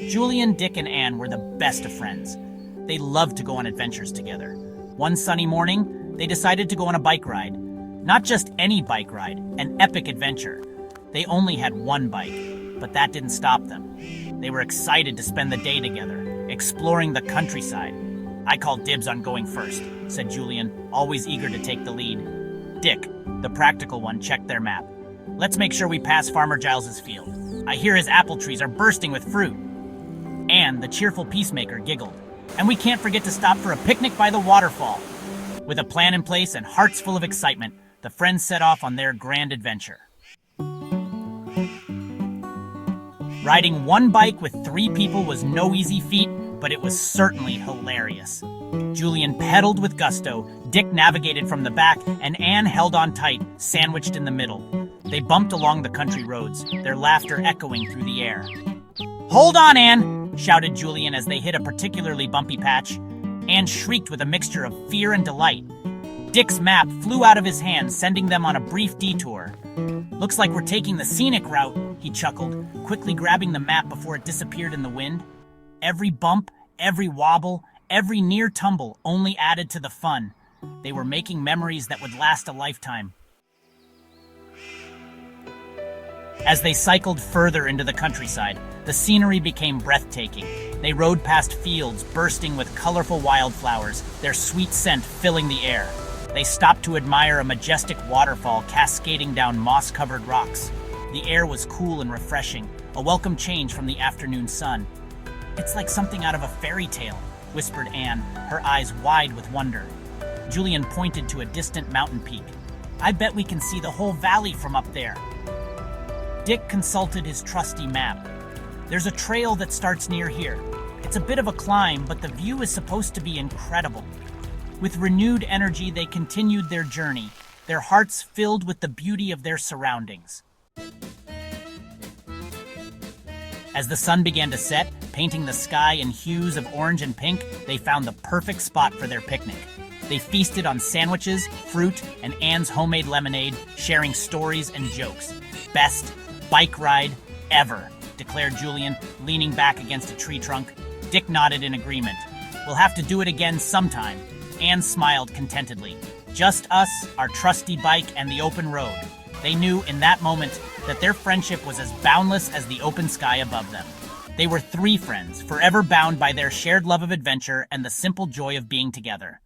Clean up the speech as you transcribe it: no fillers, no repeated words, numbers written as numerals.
Julian, Dick, and Anne were the best of friends. They loved to go on adventures together. One sunny morning, they decided to go on a bike ride. Not just any bike ride, an epic adventure. They only had one bike, but that didn't stop them. They were excited to spend the day together, exploring the countryside. "I call dibs on going first," said Julian, always eager to take the lead. Dick, the practical one, checked their map. "Let's make sure we pass Farmer Giles's field. I hear his apple trees are bursting with fruit." Anne, the cheerful peacemaker, giggled. "And we can't forget to stop for a picnic by the waterfall." With a plan in place and hearts full of excitement, the friends set off on their grand adventure. Riding one bike with 3 people was no easy feat, but it was certainly hilarious. Julian pedaled with gusto, Dick navigated from the back, and Anne held on tight, sandwiched in the middle. They bumped along the country roads, their laughter echoing through the air. "Hold on, Anne!" shouted Julian as they hit a particularly bumpy patch. Anne shrieked with a mixture of fear and delight. Dick's map flew out of his hand, sending them on a brief detour. "Looks like we're taking the scenic route," he chuckled, quickly grabbing the map before it disappeared in the wind. Every bump, every wobble, every near tumble only added to the fun. They were making memories that would last a lifetime. As they cycled further into the countryside, the scenery became breathtaking. They rode past fields bursting with colorful wildflowers, their sweet scent filling the air. They stopped to admire a majestic waterfall cascading down moss-covered rocks. The air was cool and refreshing, a welcome change from the afternoon sun. "It's like something out of a fairy tale," whispered Anne, her eyes wide with wonder. Julian pointed to a distant mountain peak. "I bet we can see the whole valley from up there." Dick consulted his trusty map. "There's a trail that starts near here. It's a bit of a climb, but the view is supposed to be incredible." With renewed energy, they continued their journey, their hearts filled with the beauty of their surroundings. As the sun began to set, painting the sky in hues of orange and pink, they found the perfect spot for their picnic. They feasted on sandwiches, fruit, and Anne's homemade lemonade, sharing stories and jokes. "Best bike ride ever," declared Julian, leaning back against a tree trunk. Dick nodded in agreement. "We'll have to do it again sometime." Anne smiled contentedly. Just us, our trusty bike, and the open road. They knew in that moment that their friendship was as boundless as the open sky above them. They were 3 friends, forever bound by their shared love of adventure and the simple joy of being together.